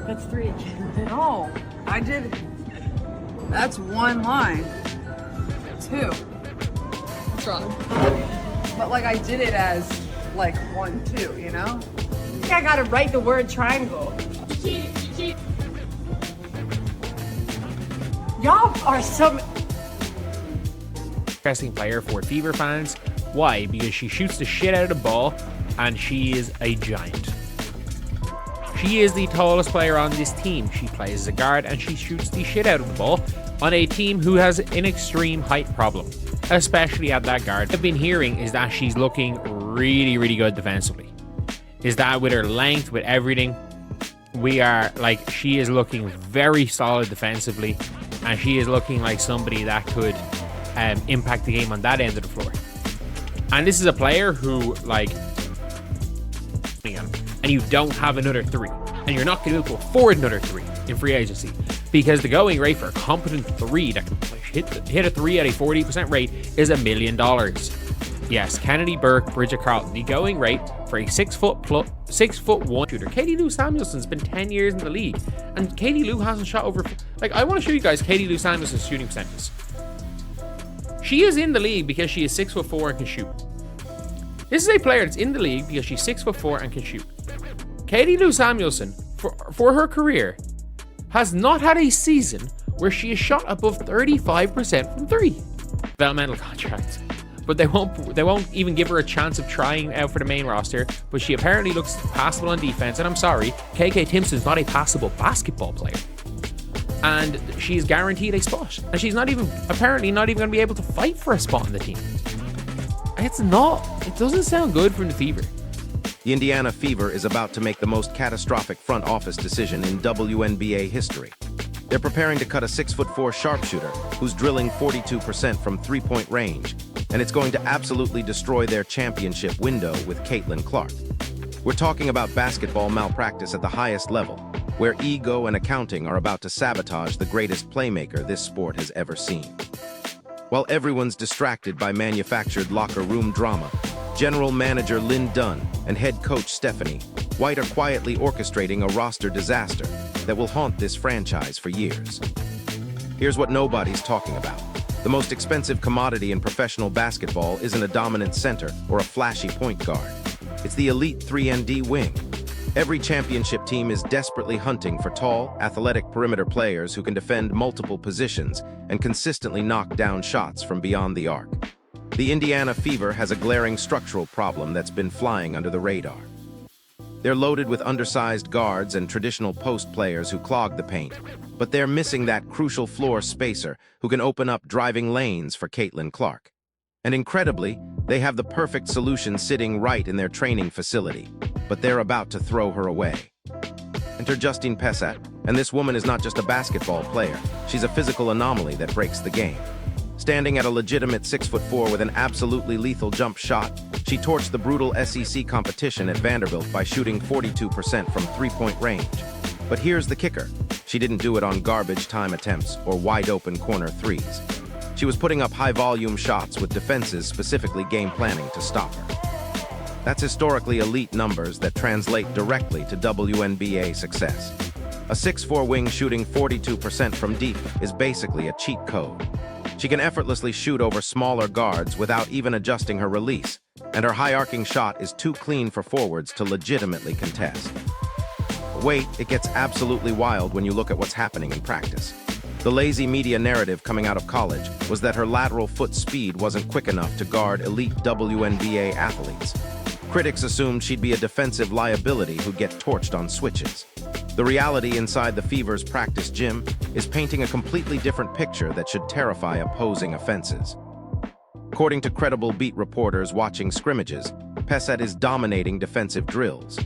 That's 3. No, I did. That's 1 line. 2. What's wrong? But like I did it as like 1, 2, you know? I think I gotta write the word triangle. Y'all are some. Interesting player for Fever fans. Why? Because she shoots the shit out of the ball and she is a giant. She is the tallest player on this team. She plays as a guard and she shoots the shit out of the ball on a team who has an extreme height problem, especially at that guard. What I've been hearing is that she's looking really, really good defensively. Is that with her length, with everything, she is looking very solid defensively, and she is looking like somebody that could impact the game on that end of the floor. And this is a player who, and you don't have another 3, and you're not going to afford another 3 in free agency, because the going rate for a competent 3 that can hit a 3 at a 40% rate is $1 million. Yes, Kennedy Burke, Bridget Carlton. The going rate for a 6'1" shooter. Katie Lou Samuelson's been 10 years in the league, and Katie Lou hasn't shot over. I want to show you guys Katie Lou Samuelson's shooting percentages. She is in the league because she is 6'4" and can shoot. This is a player that's in the league because she's 6'4" and can shoot. Katie Lou Samuelson, for her career, has not had a season where she has shot above 35% from 3. Developmental contract. But they won't even give her a chance of trying out for the main roster. But she apparently looks passable on defense. And I'm sorry, KK Timpson's not a passable basketball player. And she's guaranteed a spot. And she's apparently not even going to be able to fight for a spot on the team. It doesn't sound good from the Fever. The Indiana Fever is about to make the most catastrophic front office decision in WNBA history. They're preparing to cut a 6'4" sharpshooter who's drilling 42% from three-point range, and it's going to absolutely destroy their championship window with Caitlin Clark. We're talking about basketball malpractice at the highest level, where ego and accounting are about to sabotage the greatest playmaker this sport has ever seen. While everyone's distracted by manufactured locker room drama, General Manager Lynn Dunn and Head Coach Stephanie White are quietly orchestrating a roster disaster that will haunt this franchise for years. Here's what nobody's talking about. The most expensive commodity in professional basketball isn't a dominant center or a flashy point guard. It's the elite 3-and-D wing. Every championship team is desperately hunting for tall, athletic perimeter players who can defend multiple positions and consistently knock down shots from beyond the arc. The Indiana Fever has a glaring structural problem that's been flying under the radar. They're loaded with undersized guards and traditional post players who clog the paint, but they're missing that crucial floor spacer who can open up driving lanes for Caitlin Clark. And incredibly, they have the perfect solution sitting right in their training facility, but they're about to throw her away. Enter Justine Pessat, and this woman is not just a basketball player, she's a physical anomaly that breaks the game. Standing at a legitimate 6'4" with an absolutely lethal jump shot, she torched the brutal SEC competition at Vanderbilt by shooting 42% from three-point range. But here's the kicker. She didn't do it on garbage time attempts or wide-open corner threes. She was putting up high-volume shots with defenses specifically game planning to stop her. That's historically elite numbers that translate directly to WNBA success. A 6'4" wing shooting 42% from deep is basically a cheat code. She can effortlessly shoot over smaller guards without even adjusting her release, and her high-arcing shot is too clean for forwards to legitimately contest. Wait, it gets absolutely wild when you look at what's happening in practice. The lazy media narrative coming out of college was that her lateral foot speed wasn't quick enough to guard elite WNBA athletes. Critics assumed she'd be a defensive liability who'd get torched on switches. The reality inside the Fever's practice gym is painting a completely different picture that should terrify opposing offenses. According to credible beat reporters watching scrimmages, Pessat is dominating defensive drills.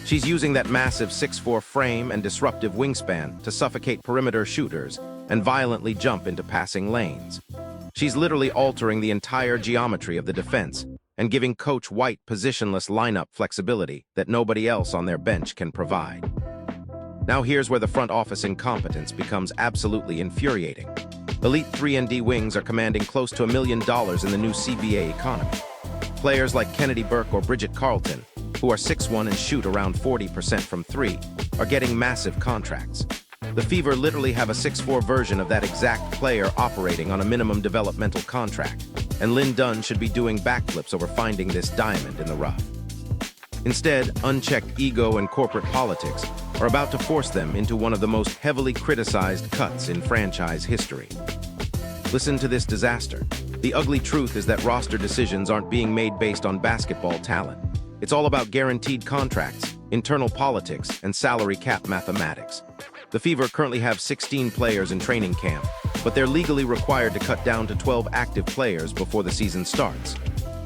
She's using that massive 6'4" frame and disruptive wingspan to suffocate perimeter shooters and violently jump into passing lanes. She's literally altering the entire geometry of the defense and giving Coach White positionless lineup flexibility that nobody else on their bench can provide. Now here's where the front office incompetence becomes absolutely infuriating. Elite 3-and-D wings are commanding close to $1 million in the new CBA economy. Players like Kennedy Burke or Bridget Carlton who are 6'1" and shoot around 40% from 3, are getting massive contracts. The Fever literally have a 6'4" version of that exact player operating on a minimum developmental contract, and Lynn Dunn should be doing backflips over finding this diamond in the rough. Instead, unchecked ego and corporate politics are about to force them into one of the most heavily criticized cuts in franchise history. Listen to this disaster. The ugly truth is that roster decisions aren't being made based on basketball talent. It's all about guaranteed contracts, internal politics, and salary cap mathematics. The Fever currently have 16 players in training camp, but they're legally required to cut down to 12 active players before the season starts.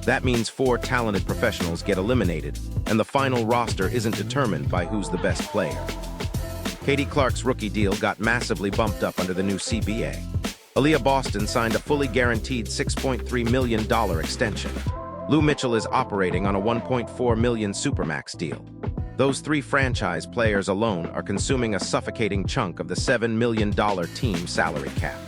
That means 4 talented professionals get eliminated, and the final roster isn't determined by who's the best player. Katie Clark's rookie deal got massively bumped up under the new CBA. Aaliyah Boston signed a fully guaranteed $6.3 million extension. Lou Mitchell is operating on a $1.4 million Supermax deal. Those 3 franchise players alone are consuming a suffocating chunk of the $7 million team salary cap.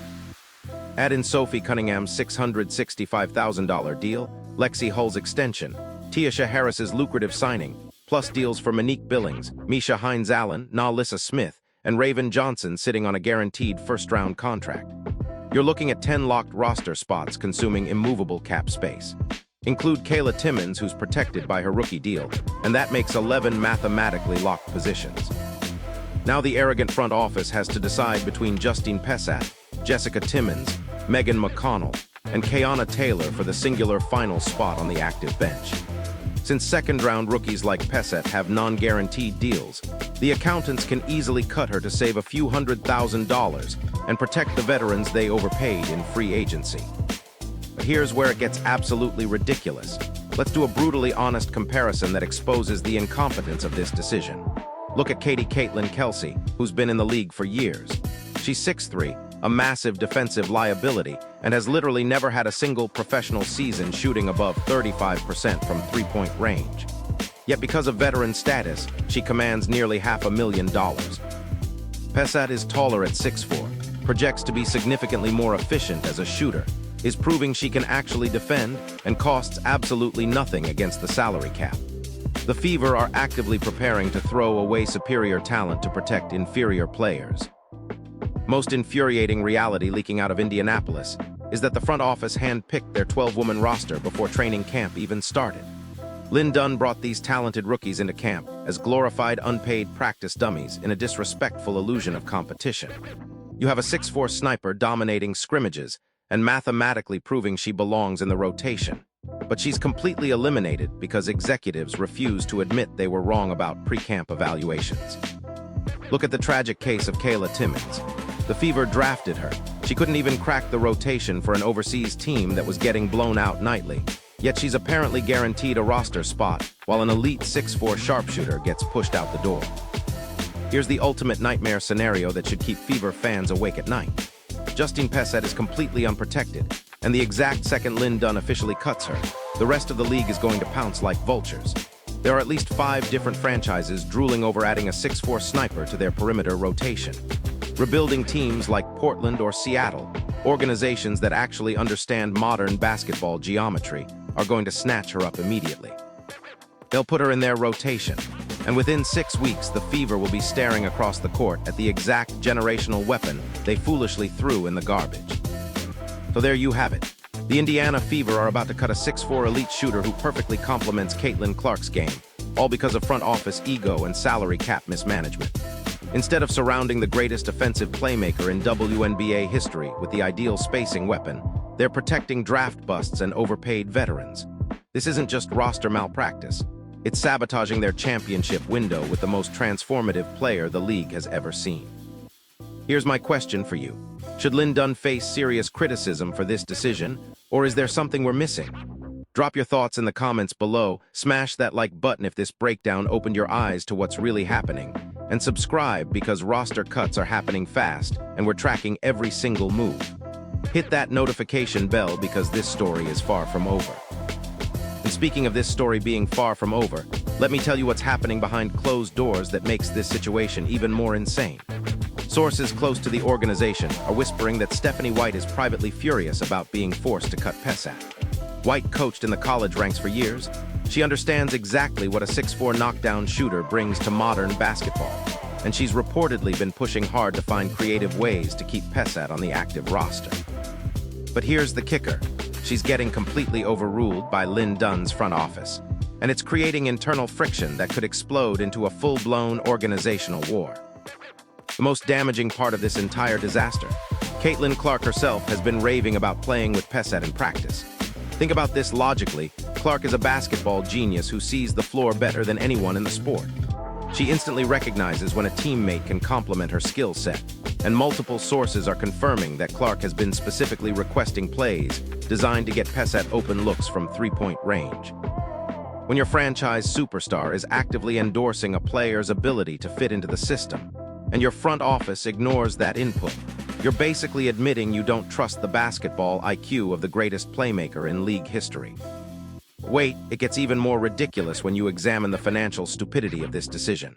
Add in Sophie Cunningham's $665,000 deal, Lexi Hull's extension, Tiasha Harris's lucrative signing, plus deals for Monique Billings, Misha Hines-Allen, Nalissa Smith, and Raven Johnson sitting on a guaranteed first-round contract. You're looking at 10 locked roster spots consuming immovable cap space. Include Kayla Timmons, who's protected by her rookie deal, and that makes 11 mathematically locked positions. Now the arrogant front office has to decide between Justine Pessat, Jessica Timmons, Megan McConnell, and Kayana Taylor for the singular final spot on the active bench. Since second-round rookies like Pessat have non-guaranteed deals, the accountants can easily cut her to save a few $100,000 and protect the veterans they overpaid in free agency. But here's where it gets absolutely ridiculous. Let's do a brutally honest comparison that exposes the incompetence of this decision. Look at Katie Caitlin Kelsey, who's been in the league for years. She's 6'3", a massive defensive liability, and has literally never had a single professional season shooting above 35% from three-point range. Yet because of veteran status, she commands nearly $500,000. Pessat is taller at 6'4", projects to be significantly more efficient as a shooter, is proving she can actually defend, and costs absolutely nothing against the salary cap. The Fever are actively preparing to throw away superior talent to protect inferior players. Most infuriating reality leaking out of Indianapolis is that the front office handpicked their 12-woman roster before training camp even started. Lynn Dunn brought these talented rookies into camp as glorified unpaid practice dummies in a disrespectful illusion of competition. You have a 6'4" sniper dominating scrimmages and mathematically proving she belongs in the rotation. But she's completely eliminated because executives refuse to admit they were wrong about pre-camp evaluations. Look at the tragic case of Kayla Timmons. The Fever drafted her. She couldn't even crack the rotation for an overseas team that was getting blown out nightly. Yet she's apparently guaranteed a roster spot, while an elite 6'4" sharpshooter gets pushed out the door. Here's the ultimate nightmare scenario that should keep Fever fans awake at night. Justine Pessat is completely unprotected, and the exact second Lynn Dunn officially cuts her, the rest of the league is going to pounce like vultures. There are at least 5 different franchises drooling over adding a 6'4" sniper to their perimeter rotation. Rebuilding teams like Portland or Seattle, organizations that actually understand modern basketball geometry, are going to snatch her up immediately. They'll put her in their rotation, and within 6 weeks, the Fever will be staring across the court at the exact generational weapon they foolishly threw in the garbage. So there you have it. The Indiana Fever are about to cut a 6'4" elite shooter who perfectly complements Caitlin Clark's game, all because of front office ego and salary cap mismanagement. Instead of surrounding the greatest offensive playmaker in WNBA history with the ideal spacing weapon, they're protecting draft busts and overpaid veterans. This isn't just roster malpractice. It's sabotaging their championship window with the most transformative player the league has ever seen. Here's my question for you. Should Lynn Dunn face serious criticism for this decision, or is there something we're missing? Drop your thoughts in the comments below, smash that like button if this breakdown opened your eyes to what's really happening, and subscribe because roster cuts are happening fast and we're tracking every single move. Hit that notification bell because this story is far from over. And speaking of this story being far from over, let me tell you what's happening behind closed doors that makes this situation even more insane. Sources close to the organization are whispering that Stephanie White is privately furious about being forced to cut Pessat. White coached in the college ranks for years. She understands exactly what a 6'4" knockdown shooter brings to modern basketball, and she's reportedly been pushing hard to find creative ways to keep Pesat on the active roster. But here's the kicker. She's getting completely overruled by Lynn Dunn's front office, and it's creating internal friction that could explode into a full-blown organizational war. The most damaging part of this entire disaster, Caitlin Clark herself has been raving about playing with Pesat in practice. Think about this logically. Clark is a basketball genius who sees the floor better than anyone in the sport. She instantly recognizes when a teammate can complement her skill set, and multiple sources are confirming that Clark has been specifically requesting plays designed to get Pesat open looks from three-point range. When your franchise superstar is actively endorsing a player's ability to fit into the system, and your front office ignores that input, you're basically admitting you don't trust the basketball IQ of the greatest playmaker in league history. Wait, it gets even more ridiculous when you examine the financial stupidity of this decision.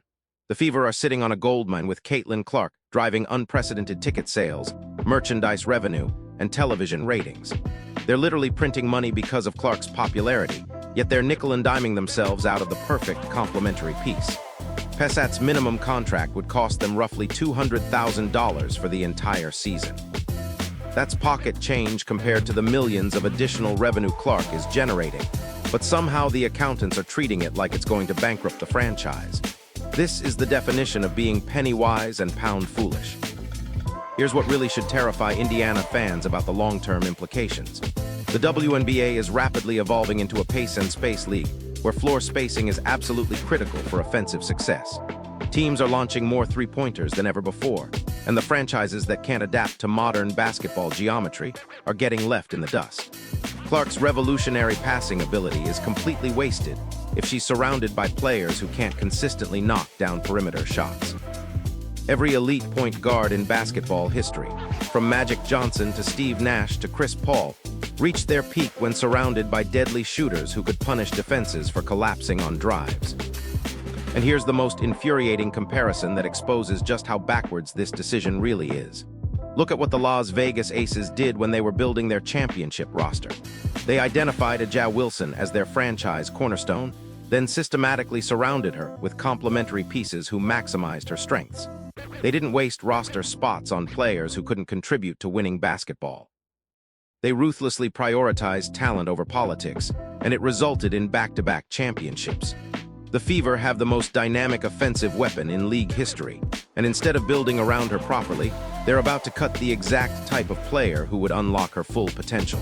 The Fever are sitting on a goldmine with Caitlin Clark driving unprecedented ticket sales, merchandise revenue, and television ratings. They're literally printing money because of Clark's popularity, yet they're nickel and diming themselves out of the perfect complementary piece. Pesat's minimum contract would cost them roughly $200,000 for the entire season. That's pocket change compared to the millions of additional revenue Clark is generating, but somehow the accountants are treating it like it's going to bankrupt the franchise. This is the definition of being penny wise and pound foolish. Here's what really should terrify Indiana fans about the long-term implications. The WNBA is rapidly evolving into a pace and space league, where floor spacing is absolutely critical for offensive success. Teams are launching more three-pointers than ever before, and the franchises that can't adapt to modern basketball geometry are getting left in the dust. Clark's revolutionary passing ability is completely wasted if she's surrounded by players who can't consistently knock down perimeter shots. Every elite point guard in basketball history, from Magic Johnson to Steve Nash to Chris Paul, reached their peak when surrounded by deadly shooters who could punish defenses for collapsing on drives. And here's the most infuriating comparison that exposes just how backwards this decision really is. Look at what the Las Vegas Aces did when they were building their championship roster. They identified Aja Wilson as their franchise cornerstone, then systematically surrounded her with complementary pieces who maximized her strengths. They didn't waste roster spots on players who couldn't contribute to winning basketball. They ruthlessly prioritized talent over politics, and it resulted in back-to-back championships. The Fever have the most dynamic offensive weapon in league history, and instead of building around her properly, they're about to cut the exact type of player who would unlock her full potential.